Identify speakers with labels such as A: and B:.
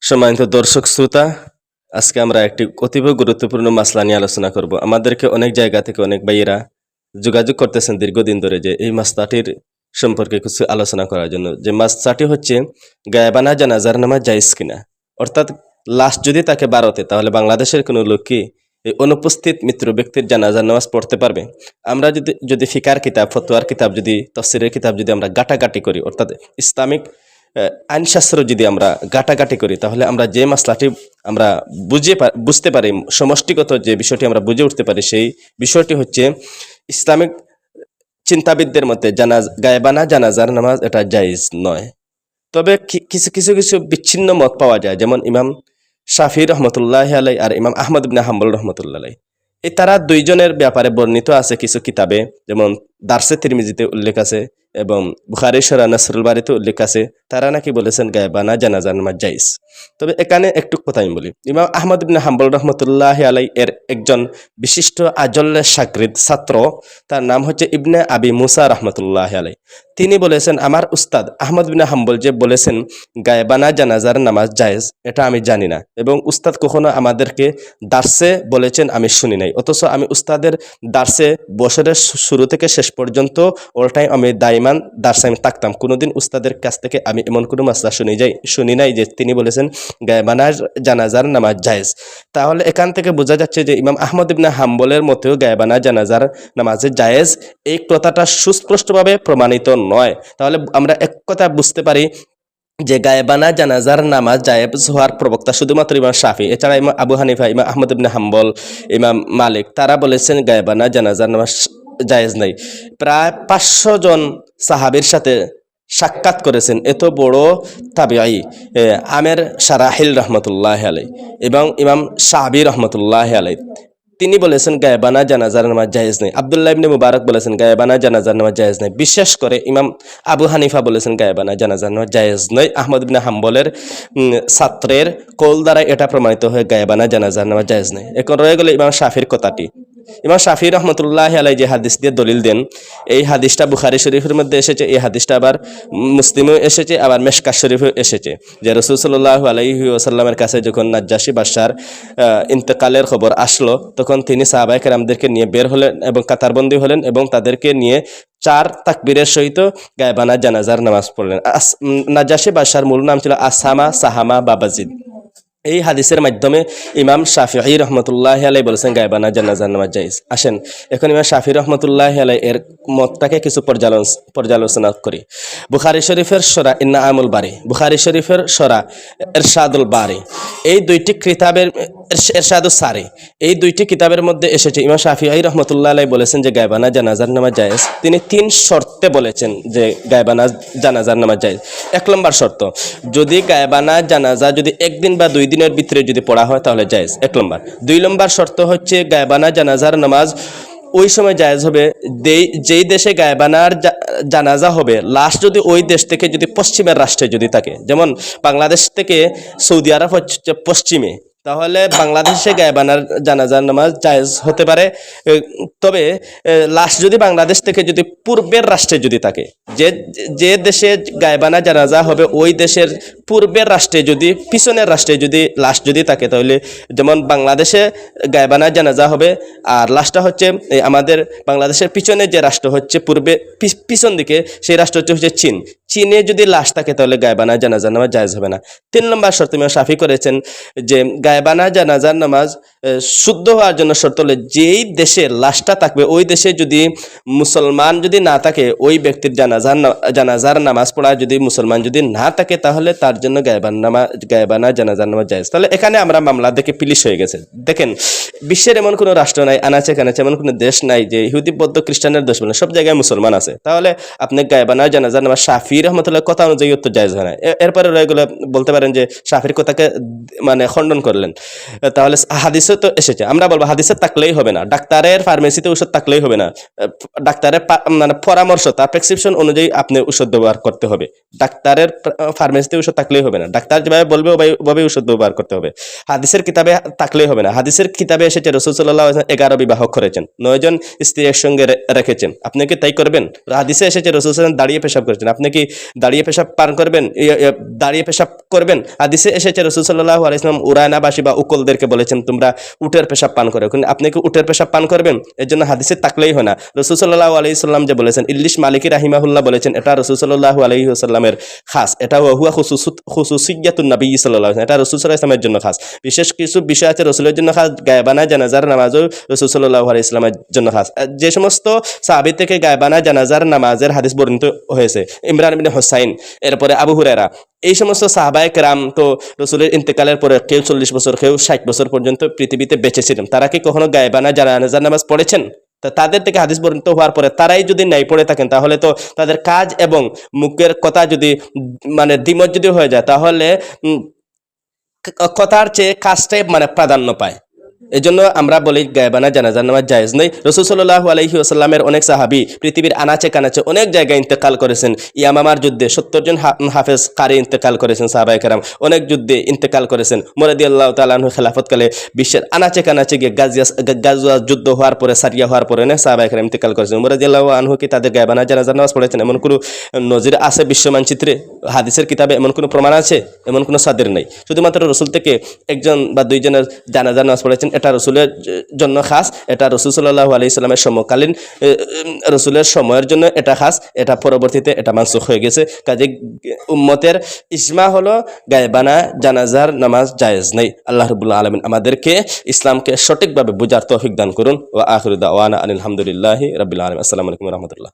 A: সম্মানিত দর্শক শ্রোতা, আজকে আমরা একটি অতীব গুরুত্বপূর্ণ মাসলা নিয়ে আলোচনা করব। আমাদেরকে অনেক জায়গা থেকে অনেক ভাইয়েরা যোগাযোগ করতেছেন দীর্ঘদিন ধরে যে এই মাসলাটির সম্পর্কে কিছু আলোচনা করার জন্য। যে মাসলাটি হচ্ছে গায়েবানা জানাজার নামাজ জায়েজ কিনা, অর্থাৎ লাশ যদি তাকে ভারতে, তাহলে বাংলাদেশের কোনো লোক কি এই অনুপস্থিত মৃত্যু ব্যক্তির জানাজার নামাজ পড়তে পারবে? আমরা যদি ফিকার কিতাব, ফতোয়ার কিতাব, যদি তফসিরের কিতাব যদি আমরা গাটাগাটি করি, অর্থাৎ ইসলামিক আইনশাস্ত্র যদি আমরা গাটাগাটি করি, তাহলে আমরা যে মাসলাটি আমরা বুঝতে পারি, সমষ্টিগত যে বিষয়টি আমরা বুঝে উঠতে পারি, সেই বিষয়টি হচ্ছে ইসলামিক চিন্তাবিদদের মতে গায়েবানা জানাজার নামাজ এটা জায়েজ নয়। তবে কিছু কিছু কিছু বিচ্ছিন্ন মত পাওয়া যায়, যেমন ইমাম শাফি রহমতুল্লাহ আলাই আর ইমাম আহমদ ইবনে হাম্বল রহমতুল্লাহ আলাই। এই তারা দুইজনের ব্যাপারে বর্ণিত আছে কিছু কিতাবে, যেমন দারসে তিরমিজিতে উল্লেখ আছে এবং বুখারী শরহ নাসরুল বারীতে উল্লেখ আছে। তারা নাকি বলেছেন গায়েবানা জানাজার নামাজ জায়েজ। তবে এখানে একটু কথা আমি বলি, ইমাম আহমদ ইবনে হাম্বল রহমতুল্লাহ আলাই এর একজন বিশিষ্ট আজল্লে শাগরিদ ছাত্র, তার নাম হচ্ছে ইবনে আবি মুসা রহমতুল্লাহ আলাই। তিনি বলেছেন, আমার উস্তাদ আহমদ বিন হাম্বল যে বলেছেন গায়েবানা জানাজার নামাজ জায়েজ, এটা আমি জানি না, এবং উস্তাদ কখনো আমাদেরকে দার্সে বলেছেন আমি শুনি নাই। অথচ আমি উস্তাদের দার্সে বছরের শুরু থেকে শেষ পর্যন্ত অল টাইম আমি দাইমান দার্সে আমি থাকতাম। কোনোদিন উস্তাদের কাছ থেকে আমি এমন কোনো মাসলা শুনি নাই যে তিনি বলেছেন গায়েবানা জানাজার নামাজ জায়েজ। তাহলে এখান থেকে বোঝা যাচ্ছে যে ইমাম আহমদ ইবনে হাম্বলের মতেও গায়েবানা জানাজার নামাজে জায়েজ, এই কথাটা সুস্পষ্টভাবে প্রমাণিত নয়। তাহলে আমরা এক কথা বুঝতে পারি যে গায়েবানা জানাজার নামাজ জায়েজ হওয়ার প্রবক্তা শুধুমাত্র ইমাম শাফি, এছাড়া ইমাম আবু হানিফা, ইমাম আহমদ ইবনে হাম্বল, ইমাম মালিক, তারা বলেছেন গায়েবানা জানাজার নামাজ জায়েজ নাই। প্রায় 500 জন সাহাবীর সাথে সাক্ষাৎ করেছেন এত বড় তাবিঈ আমের শারাহিল রহমতুল্লাহ আলাই এবং ইমাম শাহবি রহমতুল্লাহ আলাই। তিনি বলেছেন গায়েবানা জানাজার নামাজ জায়েজ নেই। আব্দুল্লাহ ইবনে মুবারক বলেছেন গায়েবানা জানাজার নামাজ জায়েজ নেই। বিশেষ করে ইমাম আবু হানিফা বলেছেন গায়েবানা জানাজার নামাজ জায়েজ নয়। আহমদ ইবনে হাম্বলের ছাত্রের কৌল দ্বারা এটা প্রমাণিত হয়ে গায়েবানা জানাজার নামাজ জায়েজ নেই। এখন রয়ে গেল ইমাম শাফির কথাটি। ইমাম শাফি রহমতুল্লাহ আলাই যে হাদিস দিয়ে দলিল দেন, এই হাদিসটা বুখারী শরীফের মধ্যে এসেছে, এই হাদিসটা আবার মুসলিমেও এসেছে, আবার মেশকাত শরীফেও এসেছে, যে রাসূল সাল্লাল্লাহু আলাইহি ওয়াসাল্লামের কাছে যখন নাজ্জাশী বাদশার ইন্তেকালের খবর আসলো, তখন তিনি সাহাবায়ে কেরামদেরকে নিয়ে বের হলেন এবং কাতারবন্দি হলেন এবং তাদেরকে নিয়ে 4 তাকবীরের সহিত গায়েবানা জানাজার নামাজ পড়লেন। নাজ্জাশী বাদশার মূল নাম ছিল আসামা সাহামা বাবাজিদ। এই হাদিসের মাধ্যমে ইমাম শাফিঈ রহমতুল্লাহ আলাই বলেছেন গায়েবানা জানাজার নামাজ জায়েজ। আসেন এখন ইমাম শাফিঈ রহমতুল্লাহ আলাই এর মতটাকে কিছু পর্যালোচনা করি। বুখারী শরীফের সূরা ইনআমুল বারী, বুখারী শরীফের সূরা ইরশাদুল বারী, এই দুইটি কিতাবের ইরশাদুস সারী, এই দুইটি কিতাবের মধ্যে এসেছে ইমাম শাফিঈ রহমতুল্লাহ আলাই বলেছেন যে গায়েবানা জানাজার নামাজ জায়েজ। তিনি 3 শর্তে বলেছেন যে গায়েবানা জানাজার নামাজ জায়েজ। 1 নম্বর শর্ত, যদি গায়েবানা জানাজা যদি একদিন বা 2 দিনের ভিতরে যদি পড়া হয় তাহলে জায়েজ, 1 নম্বর। 2 নম্বর শর্ত হচ্ছে গায়েবানা জানাজার নামাজ ওই সময় জায়েজ হবে যেই দেশে গায়েবানার জানাজা হবে, লাশ যদি ওই দেশ থেকে যদি পশ্চিমের রাষ্ট্রে যদি থাকে, যেমন বাংলাদেশ থেকে সৌদি আরব হচ্ছে পশ্চিমে, তাহলে বাংলাদেশে গায়েবানার জানাজার নামাজ জায়েজ হতে পারে। তবে লাশ যদি বাংলাদেশ থেকে যদি পূর্বের রাষ্ট্রে যদি থাকে, যে দেশে গায়েবানা জানাজা হবে ওই দেশের পূর্বের রাষ্ট্রে যদি পিছনের রাষ্ট্রে যদি লাশ যদি থাকে, তাহলে যেমন বাংলাদেশে গায়েবানা জানাজা হবে আর লাশটা হচ্ছে আমাদের বাংলাদেশের পিছনে যে রাষ্ট্র হচ্ছে পূর্বে পিছন দিকে, সেই রাষ্ট্র হচ্ছে চীন, চীনে যদি লাশ থাকে তাহলে গায়েবানা জানাজার নামাজ জায়েজ হবে না। 3 নম্বর শর্ত ইমাম শাফি করেছেন যে গায়েবানা জানাজার নামাজ শুদ্ধ হওয়ার জন্য শর্ত হলো যেই দেশে লাশটা থাকবে ওই দেশে যদি মুসলমান যদি না থাকে, ওই ব্যক্তির জানাজার নামাজ পড়া যদি মুসলমান যদি না থাকে, তাহলে তার জন্য গায়েবানা জানাজার নামাজ জায়েজ। তাহলে এখানে আমরা মামলা দেখে পিলিশ হয়ে গেছে। দেখেন, বিশ্বের এমন কোনো রাষ্ট্র নাই, আনাচে কানাচে এমন কোনো দেশ নাই যে ইহুদি বৌদ্ধ খ্রিস্টানের দেশ বলে, সব জায়গায় মুসলমান আছে। তাহলে আপনি গায়েবানা জানাজার নামাজ শাফি রহমতুল্লাহ কথা অনুযায়ী তো জায়েজ হয় না। এরপরে রয়ে গেলে বলতে পারেন যে শাফির কথাকে মানে খণ্ডন করলেন, তাহলে হাদিসে তো এসেছে। আমরা বলবো হাদিসে থাকলেই হবে না, ডাক্তারের ফার্মেসিতে ওষুধ থাকলেই হবে না, ডাক্তারের মানে পরামর্শ তার প্রেসক্রিপশন অনুযায়ী আপনি ওষুধ ব্যবহার করতে হবে। ডাক্তারের ফার্মেসিতে ওষুধ থাকলেই হবে না, ডাক্তার যেভাবে বলবে ওভাবে ওষুধ ব্যবহার করতে হবে। হাদিসের কিতাবে থাকলেই হবে না, হাদিসের কিতাবে এসেছে রাসূল সাল্লাল্লাহু আলাইহি ওয়াসাল্লাম 11 বিবাহ করেছেন, 9 জন স্ত্রী একসঙ্গে রেখেছেন। আপনি কি তাই করবেন? হাদিসে এসেছে রাসূল সাল্লাল্লাহু আলাইহি ওয়াসাল্লাম দাঁড়িয়ে পেশাব করেছেন, আপনি কি দাঁড়িয়ে পেশাব পান করবেন? দাঁড়িয়ে পেশাব করবেন? হাদিসে এসেছে রাসূল সাল্লাল্লাহু আলাইহি ওয়াসাল্লাম উরায়নাবাসী বা উকলদেরকে বলেছেন তোমরা উটের পেশাব পান করো, কিন্তু আপনি কি উটের পেশাব পান করবেন? এর জন্য হাদিসে থাকলেই হয় না। রাসূল সাল্লাল্লাহু আলাইহি ওয়াসাল্লাম যে বলেছেন, ইল্লিশ মালিকি রাহিমাহুল্লাহ বলেছেন, এটা রাসূল সাল্লাল্লাহু আলাইহি ওয়াসাল্লামের খাস, এটা হুয়া খুসুসিয়াতুন নবী সাল্লাল্লাহু আলাইহি ওয়াসাল্লাম, এটা রাসূল সাল্লাল্লাহু আলাইহি ওয়াসাল্লামের জন্য খাস। বিশেষ কিছু বিষয় আছে রাসূলের জন্য খাস, গায়বানা জানাজার নামাজও রাসূল সাল্লাল্লাহু আলাইহি ওয়াসাল্লামের জন্য খাস। যে সমস্ত সাহাবী থেকে গায়বানা জানাজার নামাজের হাদিস বর্ণিত হয়েছে, ইমরান ইবনে হুসাইন, এরপরে আবু হুরায়রা, এই সমস্ত সাহাবায়ে কেরাম তো রাসূলের ইন্তেকালের পরে কেউ 40 বছর, কেউ 60 বছর পর্যন্ত পৃথিবীতে বেঁচে ছিলেন। তারা কি কখনো গায়বানা জানাজার নামাজ পড়েছেন? তা তাদের থেকে হাদিস বর্ণিত হওয়ার পরে তারাই যদি নাই পড়ে থাকেন, তাহলে তো তাদের কাজ এবং মুখের কথা যদি মানে দ্বিমত যদি হয়ে যায়, তাহলে কথার চেয়ে কাজটাই মানে প্রাধান্য পায়। এজন্য আমরা বলি গায়বানা জানাজার নামাজ জায়েজ নেই। রাসূল সাল্লাল্লাহু আলাইহি ওয়াসাল্লামের অনেক সাহাবী পৃথিবীর আনাচে কানাচে অনেক জায়গায় ইন্তেকাল করেছেন। ইয়ামামার যুদ্ধে 70 জন হাফেজ কারি ইন্তেকাল করেছেন, সাহাবায়ে কেরাম অনেক যুদ্ধে ইন্তেকাল করেছেন। উমর রাদিয়াল্লাহু তাআলা আনহু খেলাফতকালে বিশ্বের আনাচে কানাচে গিয়ে গাজওয়া যুদ্ধ হওয়ার পরে, সারিয়া হওয়ার পরে অনেক সাহাবায়ে কেরাম ইন্তেকাল করেছেন। উমর রাদিয়াল্লাহু আনহু কি তাদের গায়বানা জানাজার নামাজ পড়েছেন? এমন কোনো নজির আছে বিশ্ব মানচিত্রে? হাদিসের কিতাবে এমন কোনো প্রমাণ আছে? এমন কোনো সাদের নেই। শুধুমাত্র রাসূল থেকে একজন বা দুইজনের জানাজার নামাজ পড়েছেন, এটা রাসূলের জন্য খাস, এটা রাসূল সাল্লাল্লাহু আলাইহি সাল্লামের সমকালীন রাসূলের সময়ের জন্য এটা খাস, এটা পরবর্তীতে এটা মানসুখ হয়ে গেছে। কাজে উম্মতের ইজমা হলো গায়বানা জানাজার নামাজ জায়েজ নেই। আল্লাহ রাব্বুল আলামিন আমাদেরকে ইসলামকে সঠিকভাবে বুঝার তৌফিক দান করুন। ওয়া আখিরু দাওয়ানা আনিল হামদুলিল্লাহি রাব্বিল আলামিন। আসসালামু আলাইকুম ওয়া রাহমাতুল্লাহ।